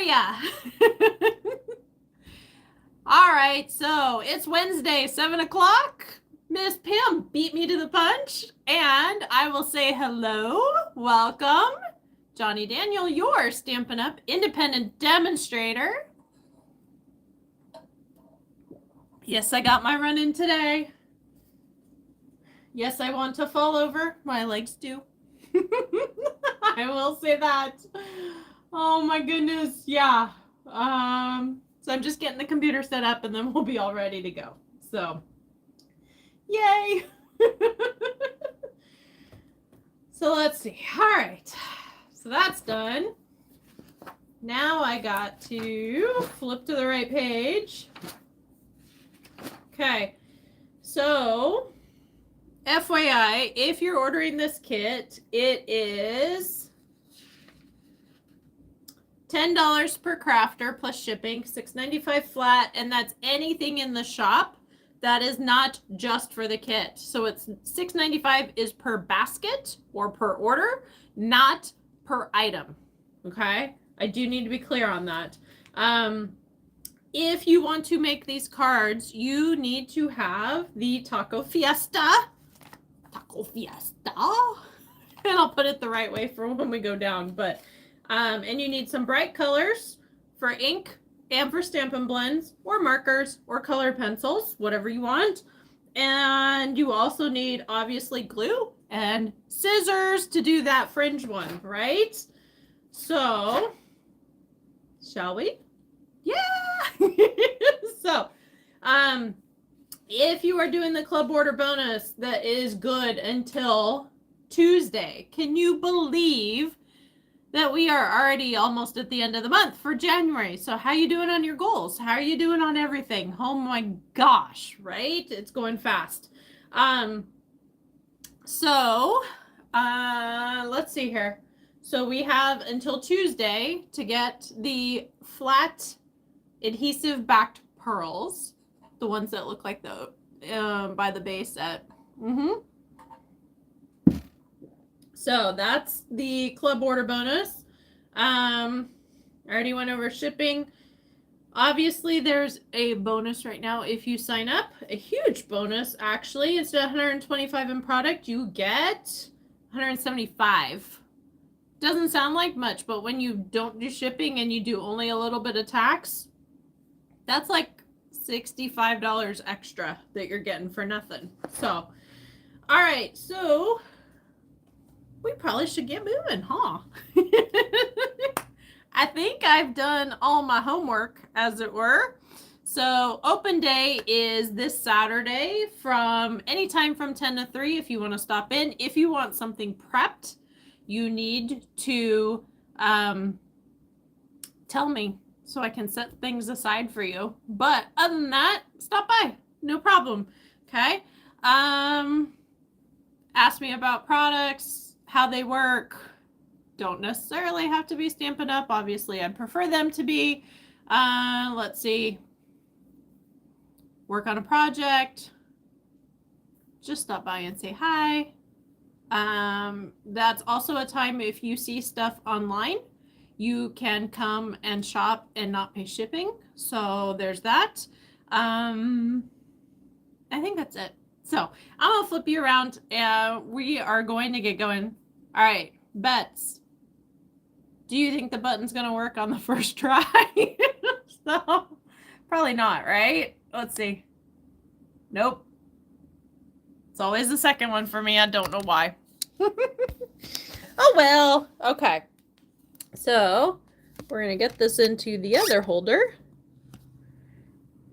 ya? All right, so it's Wednesday, 7 o'clock. Miss Pam beat me to the punch, and I will say hello, welcome. Johnny Daniel, your Stampin' Up! Independent Demonstrator. Yes, I got my run in today. Yes, I want to fall over. My legs do. I will say that. Oh my goodness, yeah. So I'm just getting the computer set up and then we'll be all ready to go. So, yay. So let's see. All right. So that's done. Now I got to flip to the right page. Okay. So, FYI, if you're ordering this kit, it is $10 per crafter plus shipping, $6.95 flat, and that's anything in the shop. That is not just for the kit. So it's $6.95 is per basket or per order, not per item. Okay? I do need to be clear on that. If you want to make these cards, you need to have the Taco Fiesta. Taco Fiesta. And I'll put it the right way for when we go down. But and you need some bright colors for ink and for Stampin' Blends or markers or color pencils, whatever you want. And you also need, obviously, glue and scissors to do that fringe one, right? So, shall we? Yeah! So, if you are doing the club order bonus that is good until Tuesday, can you believe that we are already almost at the end of the month for January? So how are you doing on your goals? How are you doing on everything? Oh my gosh, right? It's going fast. Let's see here. So we have until Tuesday to get the flat adhesive backed pearls, the ones that look like the by the base set. So that's the club order bonus. I already went over shipping. Obviously, there's a bonus right now if you sign up. A huge bonus, actually. Instead of $125 in product, you get $175. Doesn't sound like much, but when you don't do shipping and you do only a little bit of tax, that's like $65 extra that you're getting for nothing. So, all right, so we probably should get moving, huh? I think I've done all my homework, as it were. So open day is this Saturday from anytime from 10 to 3 if you want to stop in. If you want something prepped, you need to tell me so I can set things aside for you. But other than that, stop by. No problem. Okay? Ask me about products, how they work. Don't necessarily have to be Stampin' Up. Obviously, I'd prefer them to be. Let's see. Work on a project. Just stop by and say hi. That's also a time if you see stuff online, you can come and shop and not pay shipping. So there's that. I think that's it. So I'm going to flip you around and we are going to get going. All right, bets. Do you think the button's going to work on the first try? So probably not, right? Let's see. Nope. It's always the second one for me. I don't know why. Oh, well. Okay. So we're going to get this into the other holder.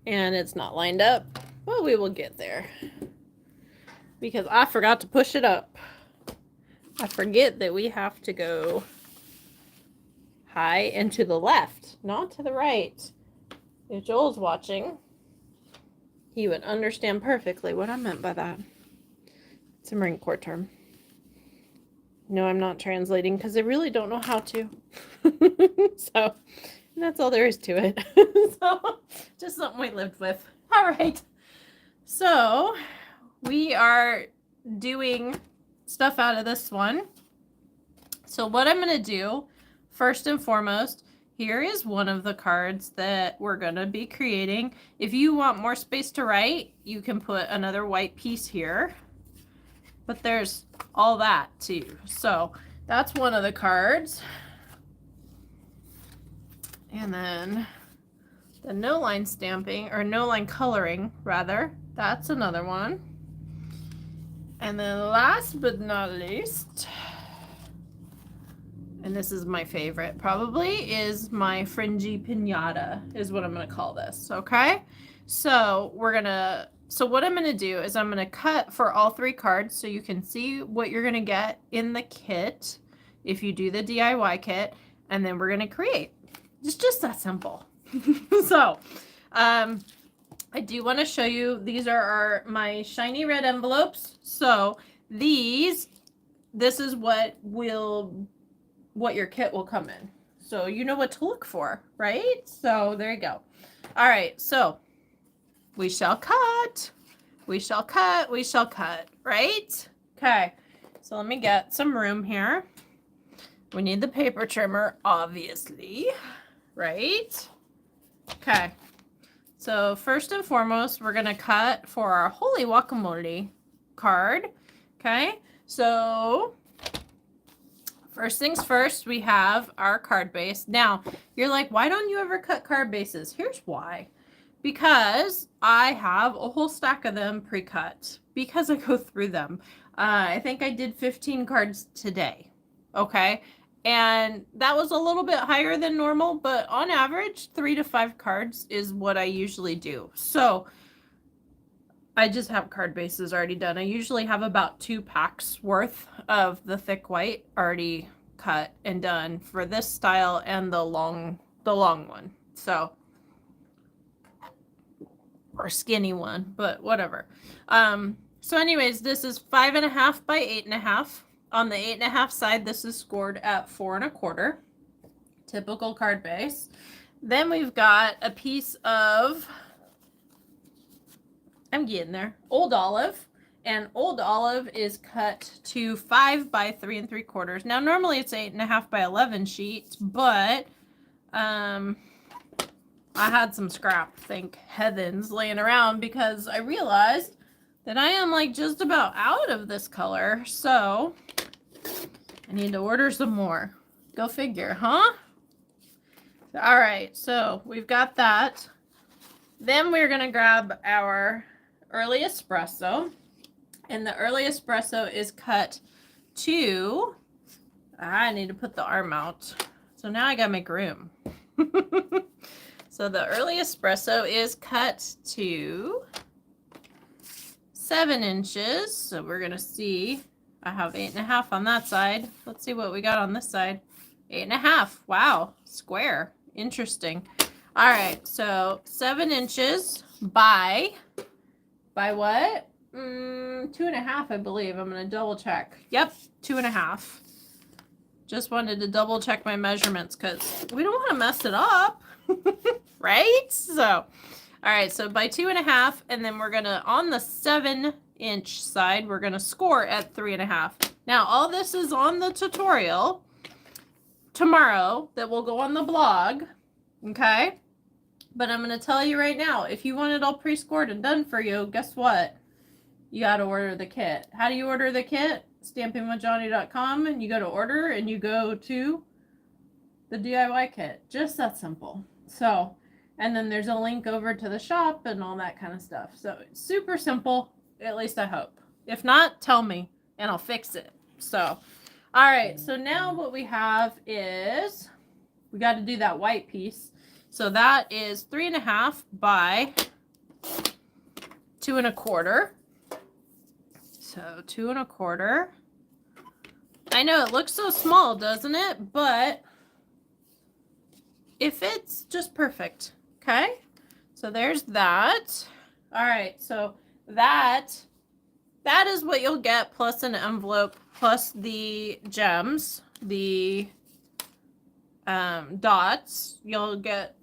And it's not lined up. Well, we will get there. Because I forgot to push it up. I forget that we have to go high and to the left, not to the right. If Joel's watching, he would understand perfectly what I meant by that. It's a Marine Corps term. No, I'm not translating because I really don't know how to. So, that's all there is to it. So, just something we lived with. All right. So, we are doing stuff out of this one. So, what I'm going to do, first and foremost, here is one of the cards that we're going to be creating. If you want more space to write, you can put another white piece here. But there's all that too. So that's one of the cards. And then the no line stamping, or no line coloring rather, that's another one. And then last but not least, and this is my favorite probably, is my fringy piñata is what I'm going to call this. Okay. So what I'm going to do is I'm going to cut for all 3 cards so you can see what you're going to get in the kit if you do the DIY kit, and then we're going to create. It's just that simple. So, I do want to show you, these are my shiny red envelopes. So this is what your kit will come in. So you know what to look for, right? So there you go. All right, so we shall cut. We shall cut. We shall cut, right? Okay, so let me get some room here. We need the paper trimmer, obviously, right? Okay, so first and foremost, we're going to cut for our Holy Guacamole card. Okay, so first things first, we have our card base. Now, you're like, why don't you ever cut card bases? Here's why. Because I have a whole stack of them pre-cut because I go through them. I think I did 15 cards today. Okay. And that was a little bit higher than normal, but on average, 3 to 5 cards is what I usually do. So I just have card bases already done. I usually have about 2 packs worth of the thick white already cut and done for this style and the long one. So, or skinny one, but whatever. So anyways, this is 5.5 by 8.5. On the 8.5 side, this is scored at 4 1/4. Typical card base. Then we've got a piece of, I'm getting there, Old Olive. And Old Olive is cut to 5 by 3 3/4. Now, normally it's 8.5 by 11 sheets, but I had some scrap, thank heavens, laying around because I realized that I am like just about out of this color. So I need to order some more. Go figure, huh? All right, so we've got that. Then we're going to grab our early espresso. And the early espresso is cut to, I need to put the arm out. So now I got to make room. So the early espresso is cut to 7 inches. So we're going to see, I have 8.5 on that side. Let's see what we got on this side. 8.5. Wow. Square. Interesting. All right. So 7 inches by what? 2.5, I believe. I'm going to double check. Yep. 2.5. Just wanted to double check my measurements because we don't want to mess it up. Right? So, all right. So by 2.5, and then we're going to, on the 7-inch side, we're going to score at 3.5. Now, all this is on the tutorial tomorrow that will go on the blog. Okay? But I'm going to tell you right now, if you want it all pre-scored and done for you, guess what? You got to order the kit. How do you order the kit? stampingwithjohnny.com, and you go to order and you go to the DIY kit. Just that simple. So, and then there's a link over to the shop and all that kind of stuff. So it's super simple, at least I hope. If not, tell me and I'll fix it. So, all right. So now what we have is we got to do that white piece. So that is 3.5 by 2 1/4. So 2 1/4. I know it looks so small, doesn't it? But it fits just perfect. Okay. So there's that. All right. So that is what you'll get, plus an envelope, plus the gems, the dots. You'll get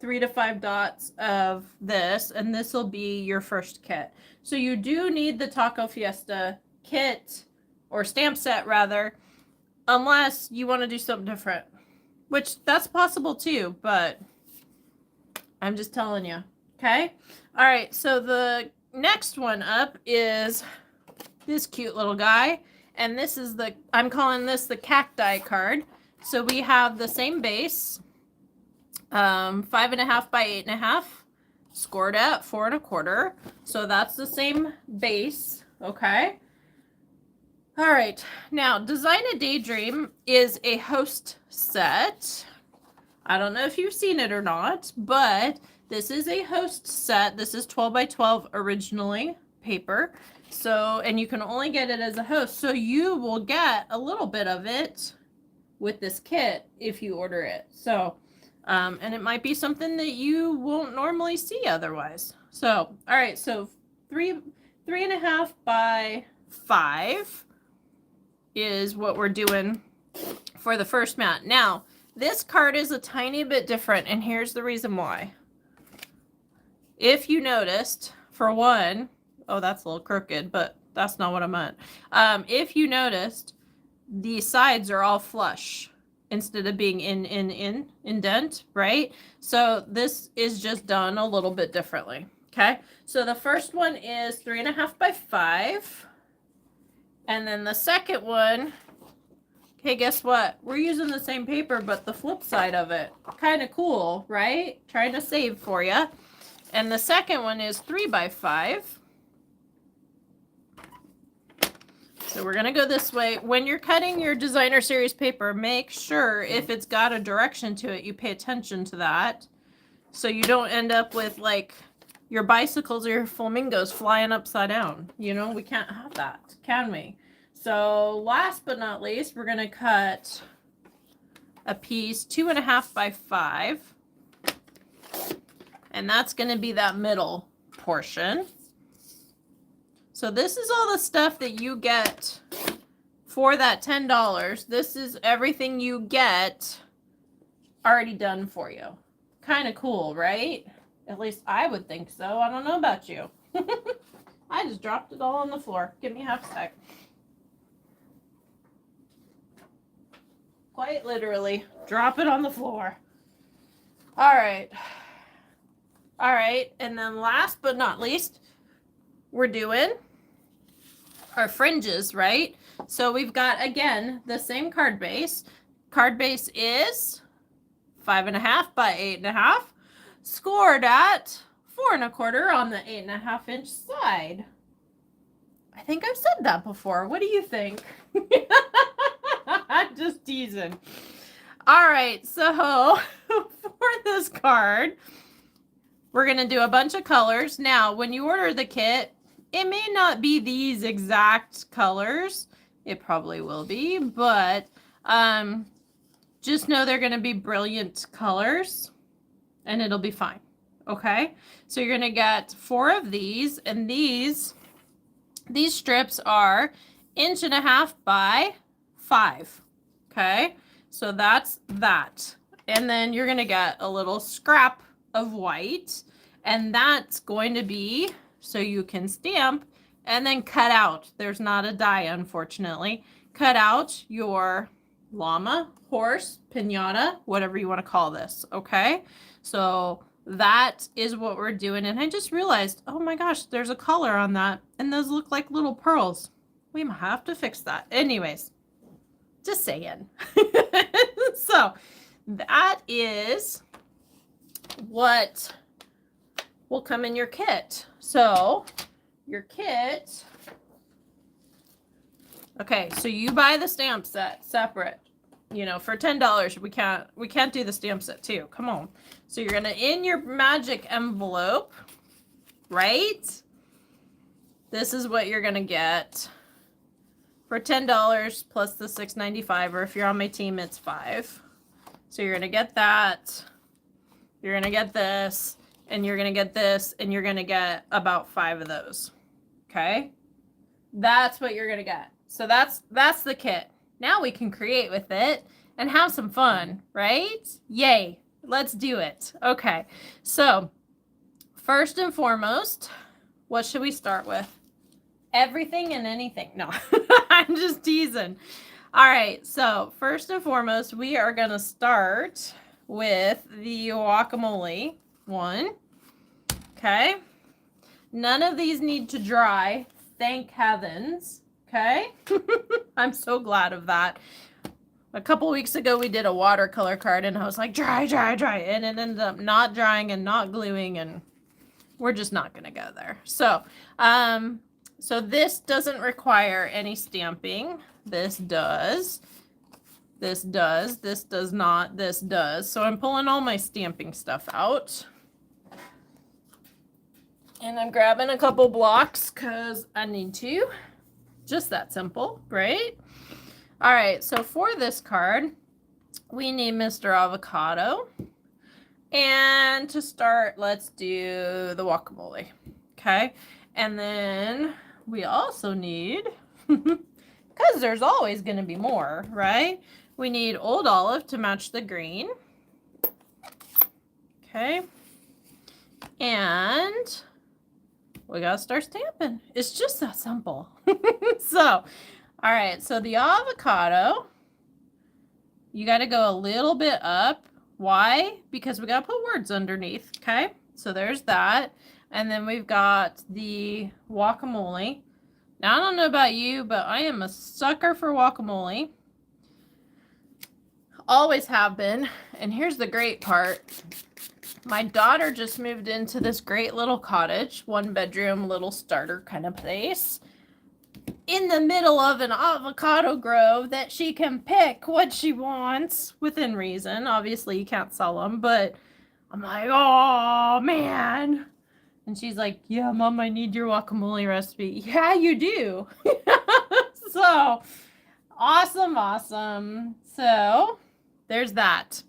3 to 5 dots of this, and this will be your first kit. So you do need the Taco Fiesta kit, or stamp set rather, unless you want to do something different, which that's possible too, but I'm just telling you. Okay. All right. So the next one up is this cute little guy. And this is I'm calling this the cacti card. So we have the same base, 5.5 by 8.5, scored at 4 1/4. So that's the same base. Okay. All right. Now, Design a Daydream is a host set. I don't know if you've seen it or not, but this is a host set. This is 12 by 12 originally paper. So, and you can only get it as a host. So you will get a little bit of it with this kit if you order it. So, and it might be something that you won't normally see otherwise. So, all right. So 3.5 by 5 is what we're doing for the first mat. Now, this card is a tiny bit different, and here's the reason why. If you noticed, for one, oh, that's a little crooked, but that's not what I meant. If you noticed, the sides are all flush instead of being indent, right? So this is just done a little bit differently, okay? So the first one is 3.5 by 5. And then the second one, okay, guess what? We're using the same paper, but the flip side of it. Kind of cool, right? Trying to save for you. And the second one is 3 by 5. So we're going to go this way. When you're cutting your designer series paper, make sure if it's got a direction to it, you pay attention to that. So you don't end up with like your bicycles or your flamingos flying upside down. You know, we can't have that, can we? So last but not least, we're going to cut a piece 2.5 by 5. And that's going to be that middle portion. So this is all the stuff that you get for that $10. This is everything you get already done for you. Kind of cool, right? At least I would think so. I don't know about you. I just dropped it all on the floor. Give me half a sec. Quite literally, drop it on the floor. All right. All right. And then last but not least, we're doing our fringes, right? So we've got, again, the same card base. Card base is 5.5 by 8.5, scored at 4 1/4 on the 8.5 inch side. I think I've said that before. What do you think? I'm just teasing. All right, so for this card, we're going to do a bunch of colors. Now, when you order the kit, it may not be these exact colors. It probably will be, but just know they're going to be brilliant colors, and it'll be fine. Okay? So you're going to get 4 of these, and these strips are 1.5 inches by 5. Okay? So that's that. And then you're going to get a little scrap of white, and that's going to be so you can stamp and then cut out. There's not a die, unfortunately. Cut out your llama, horse, piñata, whatever you want to call this, okay? So that is what we're doing. And I just realized, oh my gosh, there's a collar on that, and those look like little pearls. We might have to fix that. Anyways, just saying. So that is what will come in your kit. So your kit, okay, so you buy the stamp set separate. You know, for $10, we can't do the stamp set too. Come on. So you're gonna, in your magic envelope, right? This is what you're gonna get for $10 plus the $6.95, or if you're on my team, it's $5. So you're gonna get that. You're gonna get this, and you're gonna get this, and you're gonna get about 5 of those. Okay, that's what you're gonna get. So that's the kit. Now we can create with it and have some fun, right? Yay, let's do it. Okay, so first and foremost, what should we start with? Everything and anything. No, I'm just teasing. All right, so first and foremost, we are going to start with the guacamole one. Okay. None of these need to dry, thank heavens. Okay. I'm so glad of that. A couple weeks ago, we did a watercolor card, and I was like, dry, dry, dry. And it ended up not drying and not gluing, and we're just not going to go there. So, so this doesn't require any stamping. This does. This does. This does not. This does. So I'm pulling all my stamping stuff out. And I'm grabbing a couple blocks because I need to. Just that simple, right? All right, so for this card, we need Mr. Avocado. And to start, let's do the guacamole, okay? And then we also need, because there's always going to be more, right? We need Old Olive to match the green. Okay. And we got to start stamping. It's just that simple. So, all right, so the avocado, you got to go a little bit up. Why? Because we got to put words underneath, okay? So there's that. And then we've got the guacamole. Now, I don't know about you, but I am a sucker for guacamole. Always have been. And here's the great part. My daughter just moved into this great little cottage, 1-bedroom little starter kind of place, in the middle of an avocado grove that she can pick what she wants within reason. Obviously, you can't sell them, but I'm like, oh, man. And she's like, yeah, Mom, I need your guacamole recipe. Yeah, you do. So, awesome, awesome. So, there's that.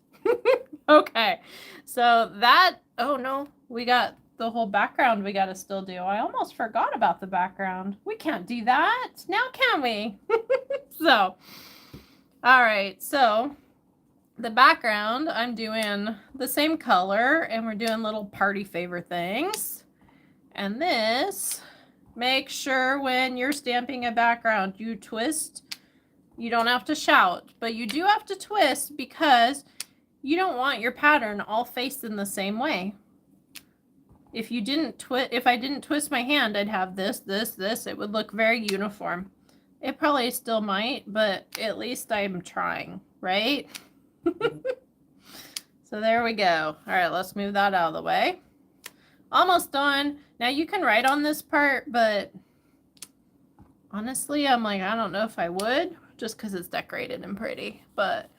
Okay. So, that, oh, no, we got the whole background we got to still do. I almost forgot about the background. We can't do that. Now can we? So, all right. So, the background, I'm doing the same color, and we're doing little party favor things. And this, make sure when you're stamping a background, you twist. You don't have to shout, but you do have to twist because you don't want your pattern all facing the same way. If you didn't if I didn't twist my hand, I'd have this, this, this. It would look very uniform. It probably still might, but at least I'm trying, right? So there we go. All right, let's move that out of the way. Almost done. Now you can write on this part, but honestly, I'm like, I don't know if I would, just because it's decorated and pretty. But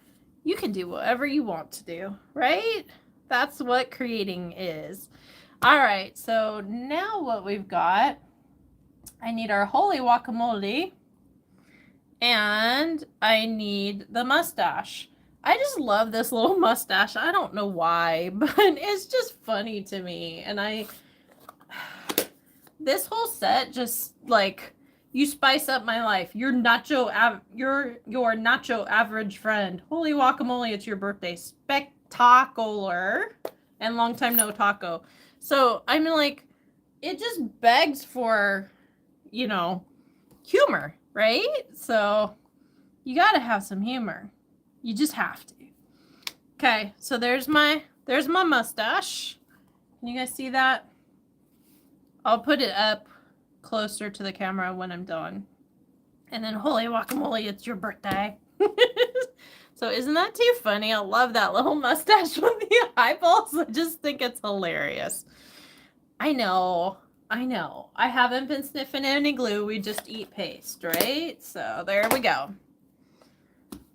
you can do whatever you want to do, right? That's what creating is. All right, so now what we've got, I need our holy guacamole, and I need the mustache. I just love this little mustache. I don't know why, but it's just funny to me. And this whole set just, like, you spice up my life. Your nacho average friend. Holy guacamole, it's your birthday. Spectacular. And long time no taco. So, I mean, like, it just begs for, you know, humor, right? So, you got to have some humor. You just have to. Okay, so there's my mustache. Can you guys see that? I'll put it up closer to the camera when I'm done. And then, holy guacamole, it's your birthday. So isn't that too funny? I love that little mustache with the eyeballs. I just think it's hilarious. I know. I haven't been sniffing any glue. We just eat paste, right? So there we go.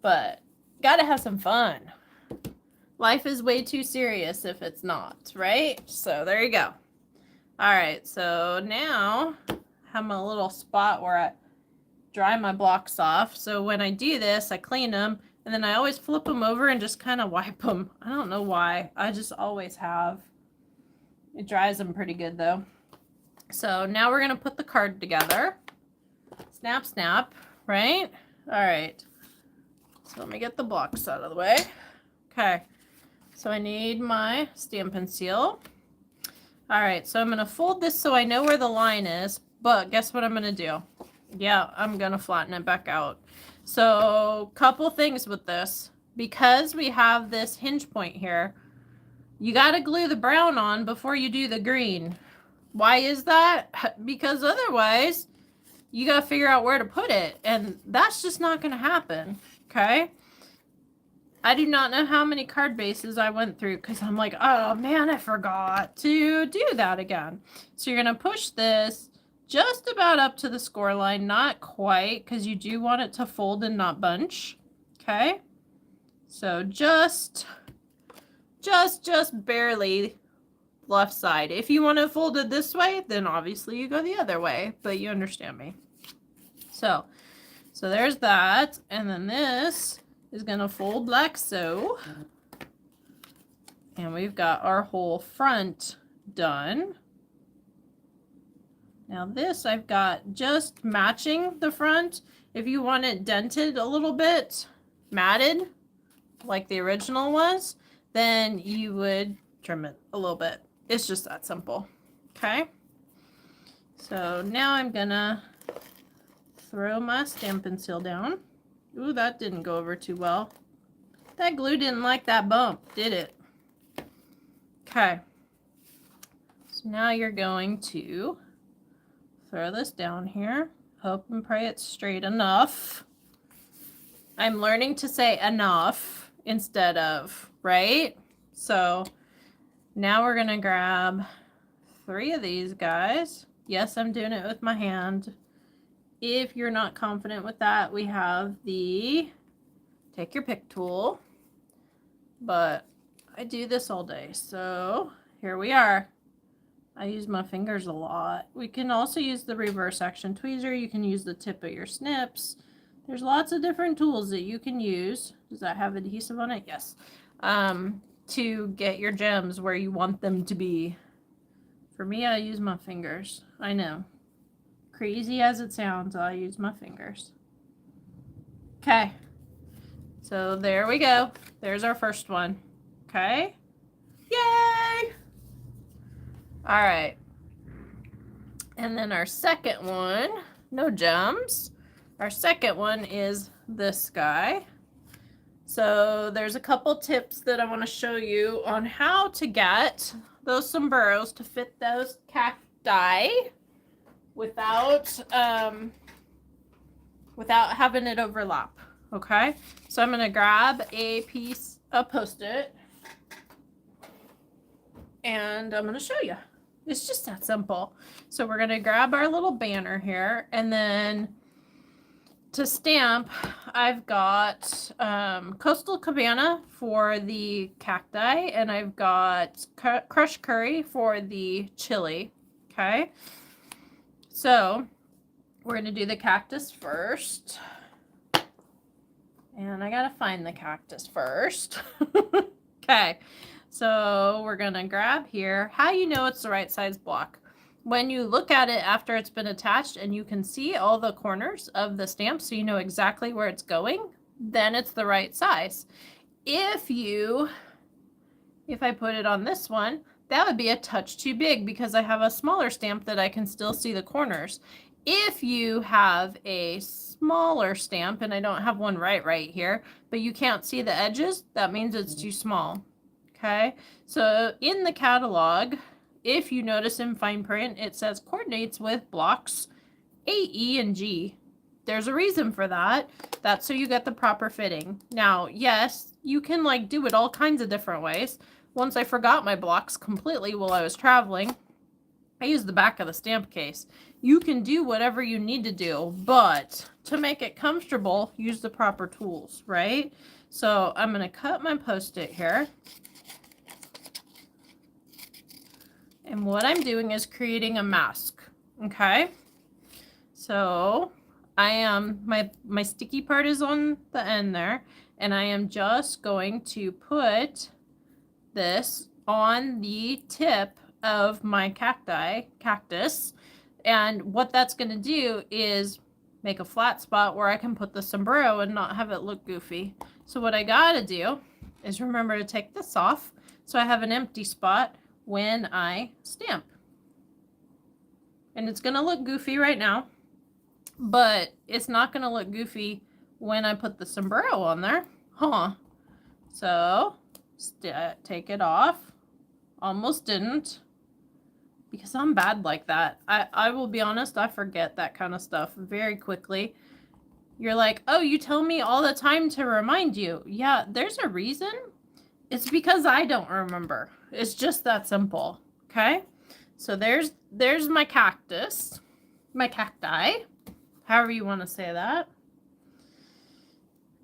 But gotta have some fun. Life is way too serious if it's not, right? So there you go. All right, so now I have my little spot where I dry my blocks off. So when I do this, I clean them. And then I always flip them over and just kind of wipe them. I don't know why. I just always have. It dries them pretty good, though. So now we're going to put the card together. Snap, snap, right? All right. So let me get the blocks out of the way. Okay. So I need my Stampin' Seal. All right. So I'm going to fold this so I know where the line is. But guess what I'm going to do? Yeah, I'm going to flatten it back out. So, couple things with this. Because we have this hinge point here, you got to glue the brown on before you do the green. Why is that? Because otherwise, you got to figure out where to put it. And that's just not going to happen. Okay? I do not know how many card bases I went through because I'm like, oh man, I forgot to do that again. So you're going to push this just about up to the score line, not quite, because you do want it to fold and not bunch. Okay? So just barely left side. If you want to fold it this way, then obviously you go the other way, but you understand me. So there's that. And then this is going to fold like so. And we've got our whole front done. Now this I've got just matching the front. If you want it dented a little bit, matted, like the original was, then you would trim it a little bit. It's just that simple. Okay? So now I'm gonna throw my Stampin' Seal down. Ooh, that didn't go over too well. That glue didn't like that bump, did it? Okay. So now you're going to throw this down here. Hope and pray it's straight enough. I'm learning to say enough instead of, right? So now we're gonna grab 3 of these guys. Yes, I'm doing it with my hand. If you're not confident with that, we have the take your pick tool, but I do this all day. So here we are. I use my fingers a lot. We can also use the reverse action tweezer. You can use the tip of your snips. There's lots of different tools that you can use. Does that have adhesive on it? Yes. To get your gems where you want them to be. For me, I use my fingers. I know. Crazy as it sounds, I use my fingers. Okay. So there we go. There's our first one. Okay. Yay! All right. And then our second one, no gems. Our second one is this guy. So there's a couple tips that I want to show you on how to get those sombreros to fit those cacti without having it overlap. Okay, so I'm going to grab a piece of Post-it and I'm going to show you. It's just that simple. So we're going to grab our little banner here, and then to stamp, I've got Coastal Cabana for the cacti, and I've got crushed curry for the chili. Okay, so we're going to do the cactus first. And I got to find the cactus first. Okay, so we're going to grab here. How you know it's the right size block? When you look at it after it's been attached and you can see all the corners of the stamp, so you know exactly where it's going, then it's the right size. If I put it on this one, that would be a touch too big because I have a smaller stamp that I can still see the corners. If you have a smaller stamp, and I don't have one right here, but you can't see the edges, that means it's too small. Okay, so in the catalog, if you notice in fine print, it says coordinates with blocks A, E, and G. There's a reason for that. That's so you get the proper fitting. Now, yes, you can like do it all kinds of different ways. Once I forgot my blocks completely while I was traveling, I used the back of the stamp case. You can do whatever you need to do, but to make it comfortable, use the proper tools, right? So I'm going to cut my Post-it here. And what I'm doing is creating a mask, okay? So I am, my sticky part is on the end there, and I am just going to put this on the tip of my cactus, and what that's going to do is make a flat spot where I can put the sombrero and not have it look goofy. So what I gotta do is remember to take this off so I have an empty spot when I stamp. And it's going to look goofy right now, but it's not going to look goofy when I put the sombrero on there. Huh. So, take it off. Almost didn't. Because I'm bad like that. I will be honest, I forget that kind of stuff very quickly. You're like, oh, you tell me all the time to remind you. Yeah, there's a reason. It's because I don't remember. It's just that simple. Okay? So there's my cactus. My cacti. However you want to say that.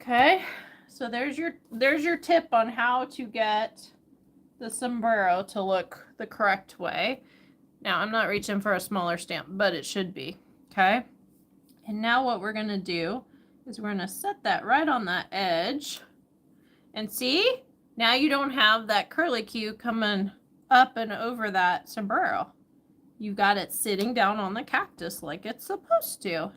Okay? So there's your tip on how to get the sombrero to look the correct way. Now, I'm not reaching for a smaller stamp, but it should be, okay? And now what we're going to do is we're going to set that right on that edge. And see? Now you don't have that curlicue coming up and over that sombrero. You got it sitting down on the cactus like it's supposed to.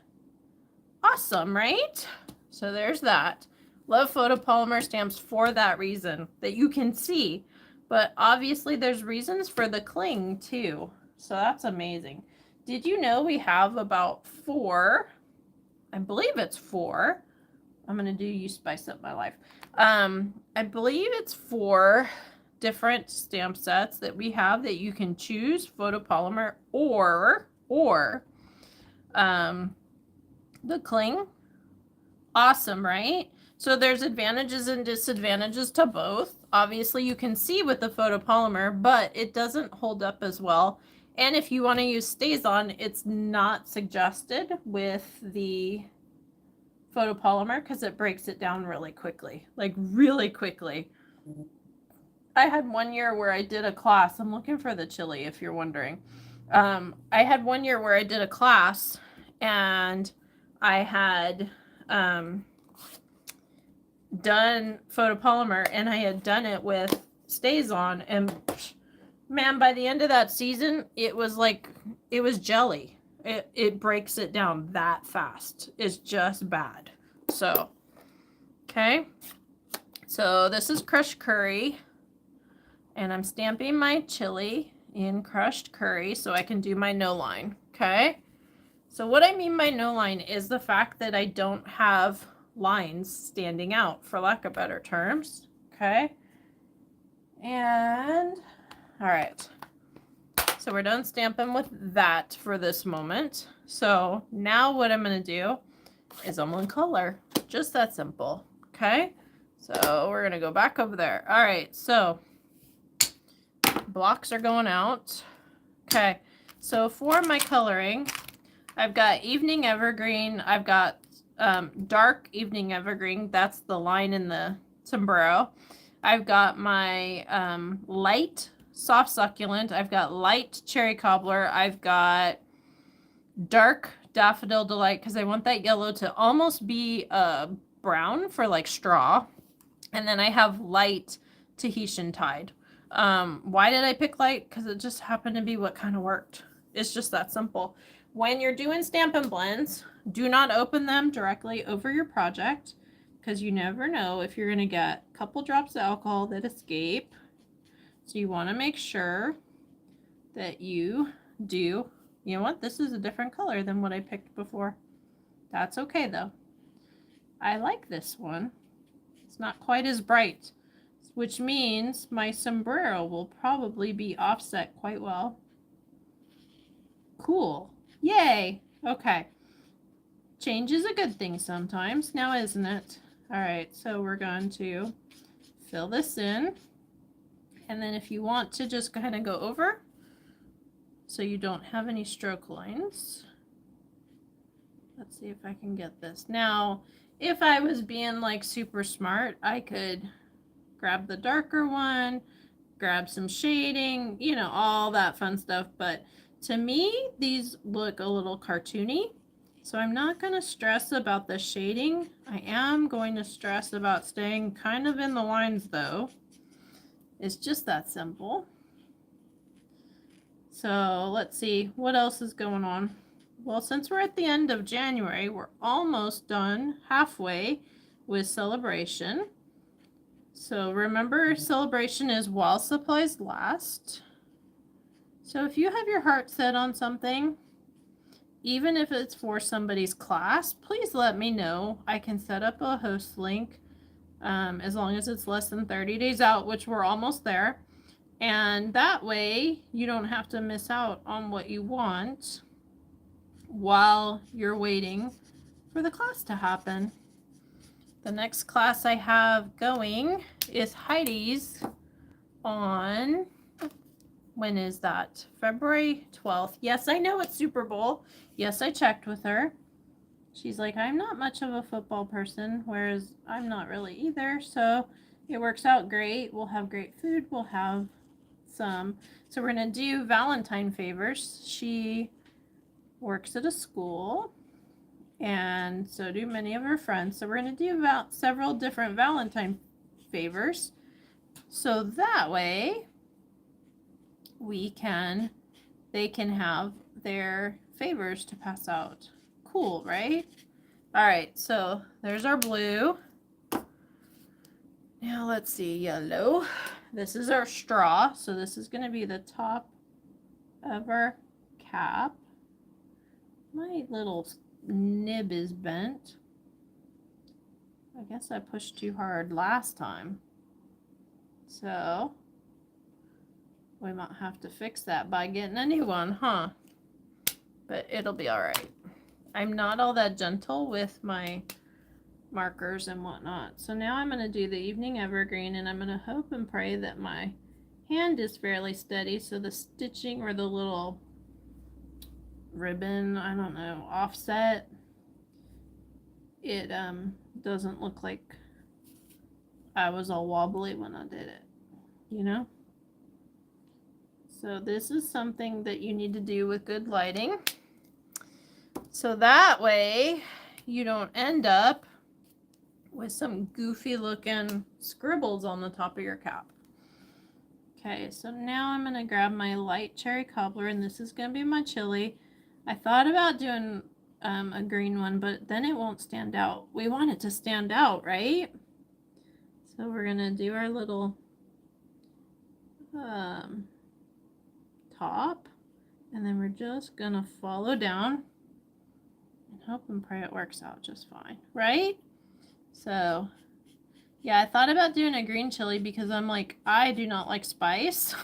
Awesome, right? So there's that. Love photopolymer stamps for that reason, that you can see. But obviously there's reasons for the cling too. So that's amazing. Did you know we have about 4, I believe it's 4. I'm going to do You Spice Up My Life. I believe it's 4 different stamp sets that we have that you can choose photopolymer or the cling. Awesome, right? So there's advantages and disadvantages to both. Obviously you can see with the photopolymer, but it doesn't hold up as well. And if you want to use StazOn, it's not suggested with the photopolymer because it breaks it down really quickly, like really quickly. I had one year where I did a class. I'm looking for the chili if you're wondering. I had one year where I did a class and I had done photopolymer and I had done it with StazOn, and man, by the end of that season, it was like, it was jelly. It breaks it down that fast. It's just bad. So, okay. So this is crushed curry. And I'm stamping my chili in crushed curry so I can do my no line. Okay. So what I mean by no line is the fact that I don't have lines standing out, for lack of better terms. Okay. And all right. So we're done stamping with that for this moment. So now what I'm going to do is I'm going to color. Just that simple. Okay. So we're going to go back over there. All right. So blocks are going out. Okay. So for my coloring, I've got Evening Evergreen. I've got dark Evening Evergreen. That's the line in the sombrero. I've got my light Soft Succulent. I've got light Cherry Cobbler. I've got dark Daffodil Delight because I want that yellow to almost be brown for like straw. And then I have light Tahitian Tide. Why did I pick light? Because it just happened to be what kind of worked. It's just that simple. When you're doing Stampin' Blends, do not open them directly over your project because you never know if you're going to get a couple drops of alcohol that escape. So you want to make sure that you do. You know what? This is a different color than what I picked before. That's okay though. I like this one. It's not quite as bright, which means my sombrero will probably be offset quite well. Cool. Yay. Okay. Change is a good thing sometimes, now isn't it? All right, so we're going to fill this in. And then if you want to just kind of go over so you don't have any stroke lines. Let's see if I can get this. Now, if I was being like super smart, I could grab the darker one, grab some shading, you know, all that fun stuff. But to me, these look a little cartoony. So I'm not going to stress about the shading. I am going to stress about staying kind of in the lines though. It's just that simple. So let's see what else is going on. Well, since we're at the end of January, we're almost done halfway with Celebration. So remember, Celebration is while supplies last. So if you have your heart set on something, even if it's for somebody's class, please let me know. I can set up a host link as long as it's less than 30 days out, which we're almost there. And that way you don't have to miss out on what you want while you're waiting for the class to happen. The next class I have going is Heidi's on, when is that? February 12th. Yes, I know it's Super Bowl. Yes, I checked with her. She's like, I'm not much of a football person, whereas I'm not really either. So it works out great. We'll have great food. We'll have some. So we're going to do Valentine favors. She works at a school, and so do many of her friends. So we're going to do several different Valentine favors. So that way they can have their favors to pass out. Cool, right? All right, so there's our blue. Now let's see, yellow. This is our straw, so this is going to be the top of our cap. My little nib is bent. I guess I pushed too hard last time. So we might have to fix that by getting a new one, huh? But it'll be all right. I'm not all that gentle with my markers and whatnot. So now I'm going to do the evening evergreen, and I'm going to hope and pray that my hand is fairly steady so the stitching or the little ribbon, I don't know, offset, it doesn't look like I was all wobbly when I did it, you know? So this is something that you need to do with good lighting. So that way you don't end up with some goofy looking scribbles on the top of your cap. Okay, so now I'm going to grab my light cherry cobbler, and this is going to be my chili. I thought about doing a green one, but then it won't stand out. We want it to stand out, right? So we're going to do our little top, and then we're just going to follow down and hope and pray it works out just fine, right? So yeah, I thought about doing a green chili because I'm like, I do not like spice.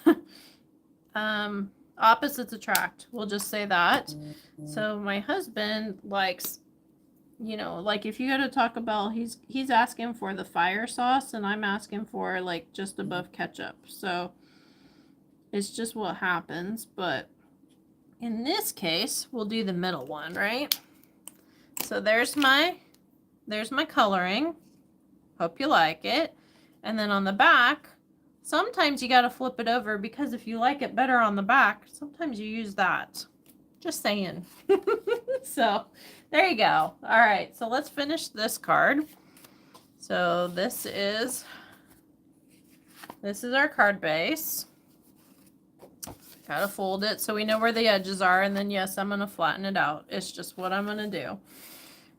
Opposites attract, we'll just say that. So my husband likes, you know, like if you go to Taco Bell, he's asking for the fire sauce, and I'm asking for like just above ketchup. So it's just what happens. But in this case, we'll do the middle one, right? So there's my coloring. Hope you like it. And then on the back, sometimes you got to flip it over, because if you like it better on the back, sometimes you use that. Just saying. So there you go. All right, so let's finish this card. So this is our card base. Gotta fold it so we know where the edges are, and then yes, I'm gonna flatten it out. It's just what I'm gonna do.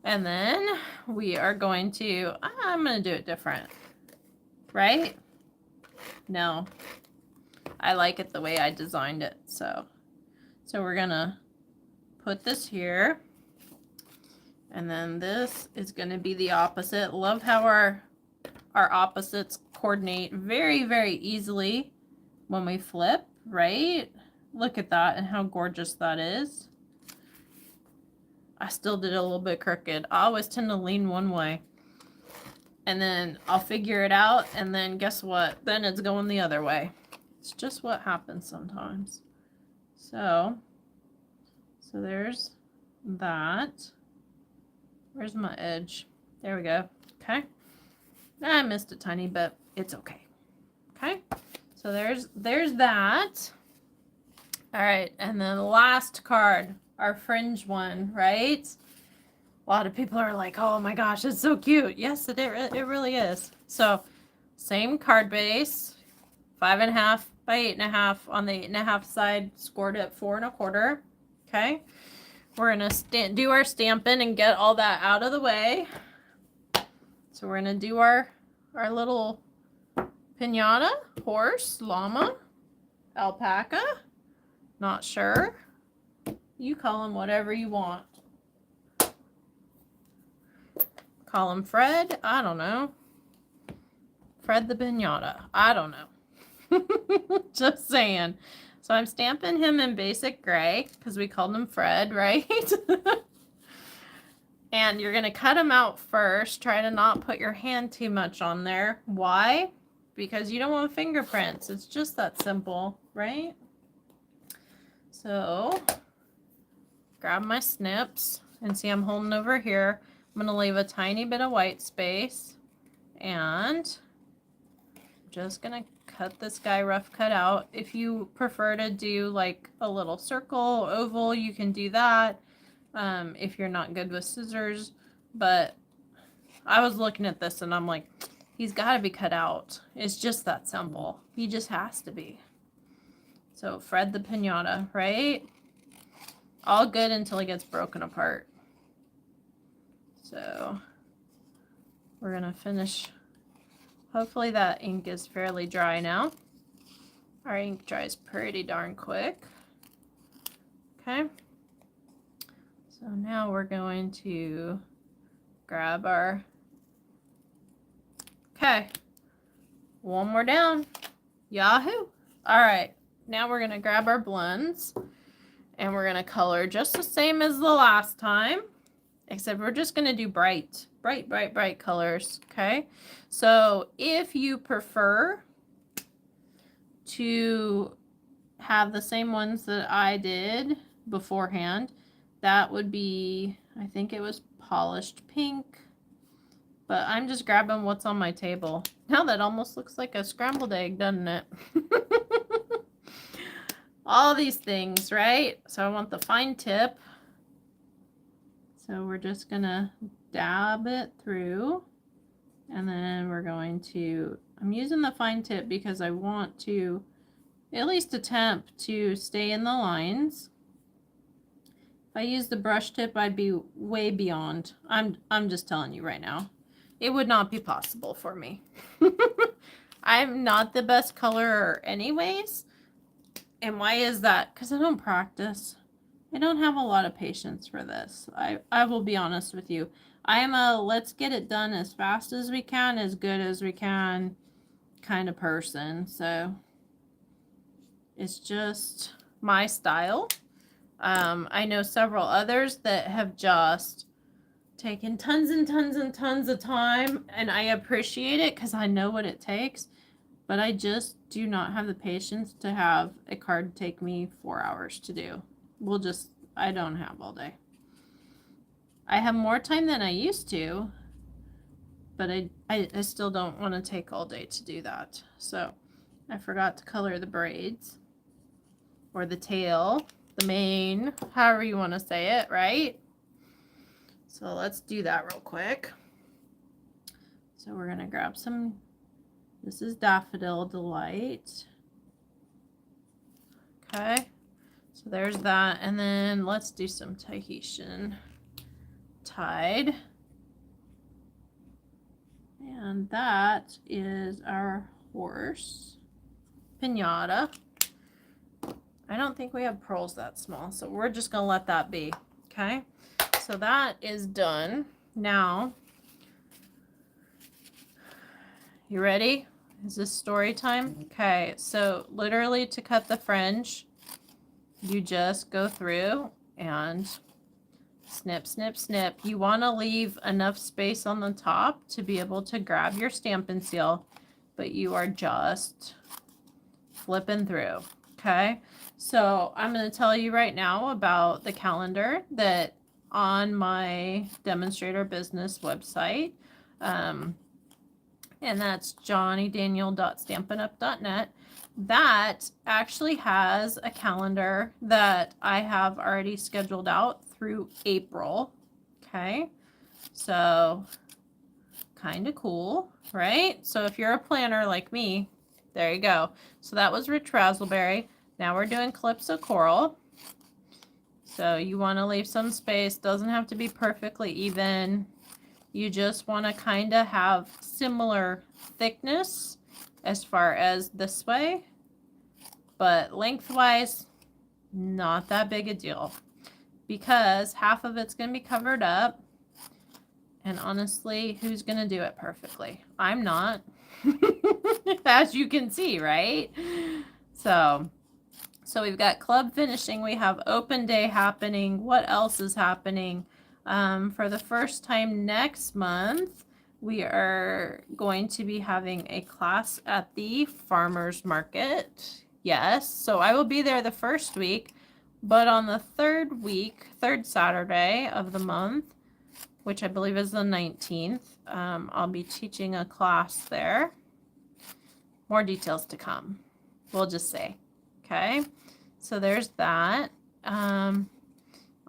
And then we are going to, I'm going to do it different, right? No, I like it the way I designed it. So we're going to put this here, and then this is going to be the opposite. Love how our opposites coordinate very, very easily when we flip, right? Look at that and how gorgeous that is. I still did it a little bit crooked. I always tend to lean one way, and then I'll figure it out, and then guess what? Then it's going the other way. It's just what happens sometimes. So there's that. Where's my edge? There we go. Okay. I missed a tiny bit. It's okay. Okay. So there's that. All right, and then the last card, our fringe one, right? A lot of people are like, oh my gosh, it's so cute. Yes, it really is. So same card base, 5.5 by 8.5 on the 8.5 side, scored at 4 1/4. Okay, we're gonna do our stamping and get all that out of the way. So we're gonna do our little piñata, horse, llama, alpaca, not sure. You call him whatever you want. Call him Fred? I don't know. Fred the Pinata. I don't know. Just saying. So I'm stamping him in basic gray because we called him Fred, right? And you're going to cut him out first. Try to not put your hand too much on there. Why? Because you don't want fingerprints. It's just that simple, right? So grab my snips and see I'm holding over here. I'm going to leave a tiny bit of white space and just going to cut this guy rough cut out. If you prefer to do like a little circle, oval, you can do that if you're not good with scissors. But I was looking at this and I'm like, he's got to be cut out. It's just that simple. He just has to be. So Fred the Pinata, right? All good until he gets broken apart. So we're going to finish. Hopefully that ink is fairly dry now. Our ink dries pretty darn quick. Okay. So now we're going to grab our, okay, one more down. Yahoo! All right, now we're gonna grab our blends and we're gonna color just the same as the last time, except we're just gonna do bright colors, okay? So if you prefer to have the same ones that I did beforehand, that would be, I think it was polished pink, but I'm just grabbing what's on my table. Now that almost looks like a scrambled egg, doesn't it? All these things, right? So I want the fine tip. So we're just gonna dab it through, and then we're going to, I'm using the fine tip because I want to at least attempt to stay in the lines. If I use the brush tip, I'd be way beyond. I'm just telling you right now. It would not be possible for me. I'm not the best colorer anyways. And why is that? Because I don't practice. I don't have a lot of patience for this. I will be honest with you. I am a let's get it done as fast as we can, as good as we can kind of person. So it's just my style. I know several others that have just taken tons and tons and tons of time, and I appreciate it because I know what it takes, but I just do not have the patience to have a card take me 4 hours to do. I don't have all day. I have more time than I used to, but I still don't want to take all day to do that. So I forgot to color the braids or the tail, the mane, however you want to say it, right? So let's do that real quick. So we're going to grab some, this is Daffodil Delight. Okay, so there's that. And then let's do some Tahitian Tide. And that is our horse, Pinata. I don't think we have pearls that small, so we're just going to let that be, okay? So that is done. Now, you ready? Is this story time? Okay, so literally to cut the fringe, you just go through and snip, snip, snip. You want to leave enough space on the top to be able to grab your Stampin' Seal, but you are just flipping through, okay? So I'm going to tell you right now about the calendar that on my demonstrator business website, and that's johnnydaniel.stampinup.net. That actually has a calendar that I have already scheduled out through April. Okay, so kind of cool, right? So if you're a planner like me, there you go. So that was Rich Razzleberry. Now we're doing Calypso Coral. So you want to leave some space. Doesn't have to be perfectly even. You just want to kind of have similar thickness as far as this way, but lengthwise, not that big a deal. because half of it's going to be covered up. And honestly, who's going to do it perfectly? I'm not. As you can see, right? So we've got club finishing. We have open day happening. What else is happening? For the first time next month, we are going to be having a class at the farmer's market. Yes, so I will be there the first week, but on the third Saturday of the month, which I believe is the 19th, I'll be teaching a class there. More details to come, we'll just say. Okay, so there's that.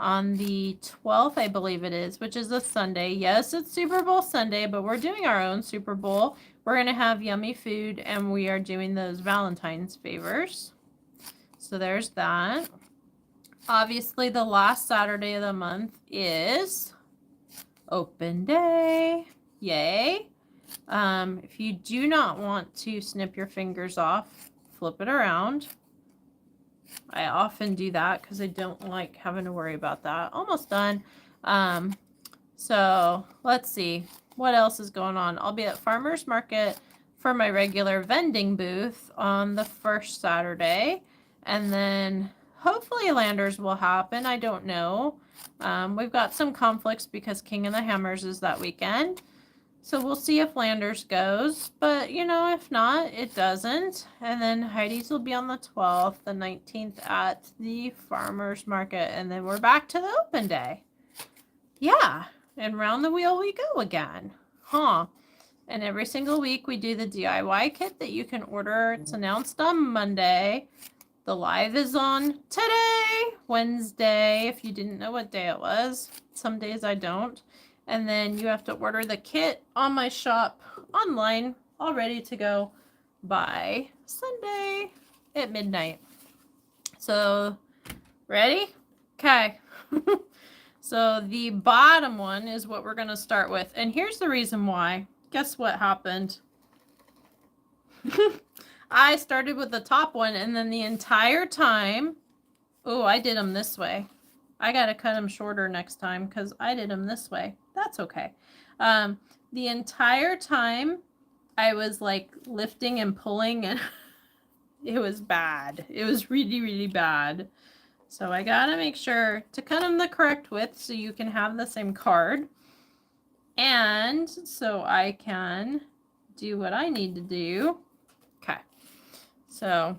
On the 12th, I believe it is, which is a Sunday. Yes, it's Super Bowl Sunday, but we're doing our own Super Bowl. We're going to have yummy food, and we are doing those Valentine's favors. So there's that. Obviously, the last Saturday of the month is open day. Yay. If you do not want to snip your fingers off, flip it around. I often do that because I don't like having to worry about that. Almost done. So let's see what else is going on. I'll be at Farmer's Market for my regular vending booth on the first Saturday. And then hopefully Landers will happen. I don't know. We've got some conflicts because King of the Hammers is that weekend. So we'll see if Landers goes, but you know, if not, it doesn't. And then Heidi's will be on the 12th, the 19th at the farmer's market, and then we're back to the open day. Yeah, and round the wheel we go again. Huh. And every single week we do the DIY kit that you can order. It's announced on Monday. The live is on today, Wednesday, if you didn't know what day it was. Some days I don't. And then you have to order the kit on my shop online, all ready to go by Sunday at midnight. So, ready? Okay. So the bottom one is what we're going to start with. And here's the reason why. Guess what happened? I started with the top one, and then the entire time, oh, I did them this way. I got to cut them shorter next time because I did them this way. That's okay. The entire time I was like lifting and pulling, and it was bad. It was really, really bad. So I got to make sure to cut them the correct width so you can have the same card. And so I can do what I need to do. Okay. So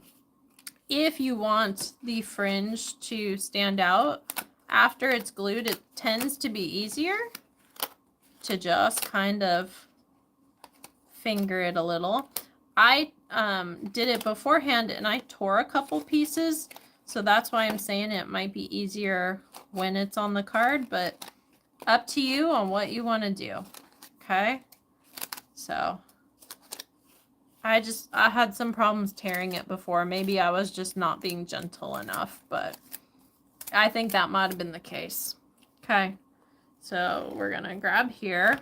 if you want the fringe to stand out after it's glued, it tends to be easier to just kind of finger it a little. I did it beforehand and I tore a couple pieces, so that's why I'm saying it might be easier when it's on the card, but up to you on what you want to do. Okay, so I had some problems tearing it before. Maybe I was just not being gentle enough, but I think that might have been the case. Okay, so we're gonna grab here,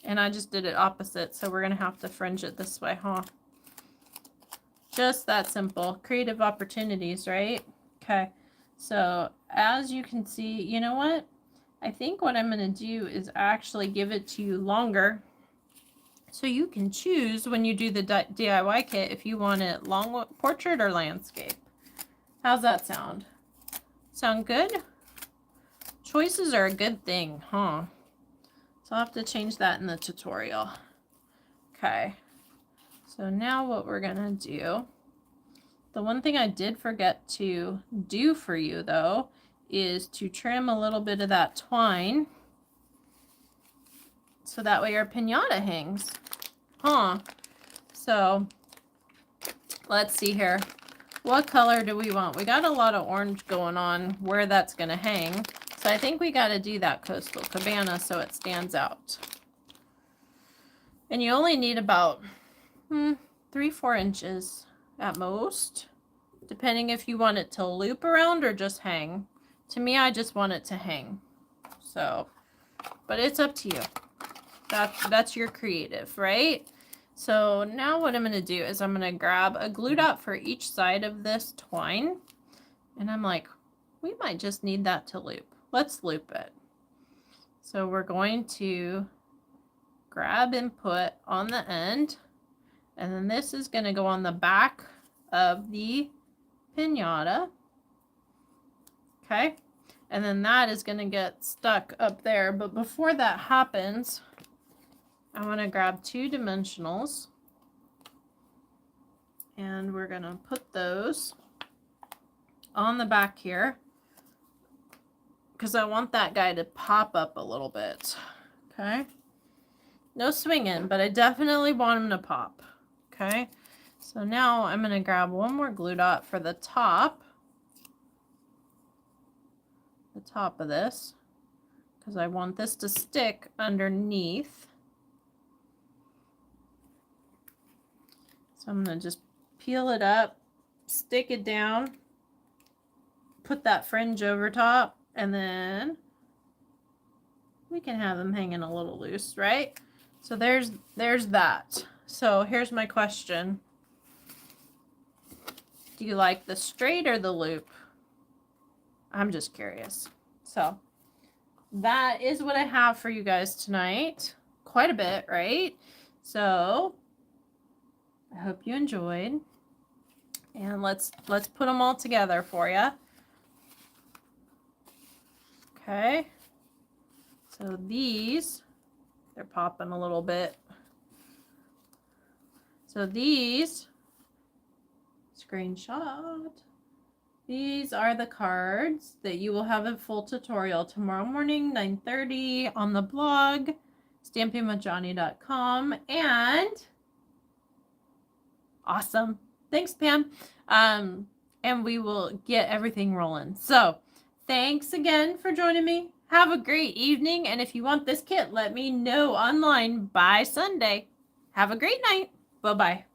and I just did it opposite, so we're gonna have to fringe it this way, huh? Just that simple. Creative opportunities, right? Okay, so as you can see, you know what? I think what I'm gonna do is actually give it to you longer, so you can choose when you do the DIY kit if you want it long portrait or landscape. How's that sound? Sound good? Choices are a good thing, huh? So I'll have to change that in the tutorial. Okay. So now what we're gonna do, the one thing I did forget to do for you though, is to trim a little bit of that twine so that way your piñata hangs. Huh. So let's see here. What color do we want? We got a lot of orange going on where that's gonna hang. So I think we got to do that Coastal Cabana so it stands out. And you only need about 3-4 inches at most, depending if you want it to loop around or just hang. To me, I just want it to hang. So, but it's up to you. That's your creative, right? So now what I'm going to do is I'm going to grab a glue dot for each side of this twine. And I'm like, we might just need that to loop. let's loop it. So we're going to grab and put on the end, and then this is going to go on the back of the piñata. Okay, and then that is going to get stuck up there. But before that happens, I want to grab 2 dimensionals, and we're going to put those on the back here because I want that guy to pop up a little bit. Okay, no swinging, but I definitely want him to pop. Okay, so now I'm going to grab one more glue dot for the top of this, because I want this to stick underneath. So I'm going to just peel it up, stick it down, put that fringe over top, and then we can have them hanging a little loose, right? So there's that. So here's my question. Do you like the straight or the loop? I'm just curious. So that is what I have for you guys tonight. Quite a bit, right? So I hope you enjoyed. And let's put them all together for you. Okay. So these, they're popping a little bit. So these, screenshot. These are the cards that you will have a full tutorial tomorrow morning, 9:30 on the blog, stampingwithjohnny.com. And awesome. Thanks, Pam. And we will get everything rolling. So thanks again for joining me. Have a great evening. And if you want this kit, let me know online by Sunday. Have a great night. Bye-bye.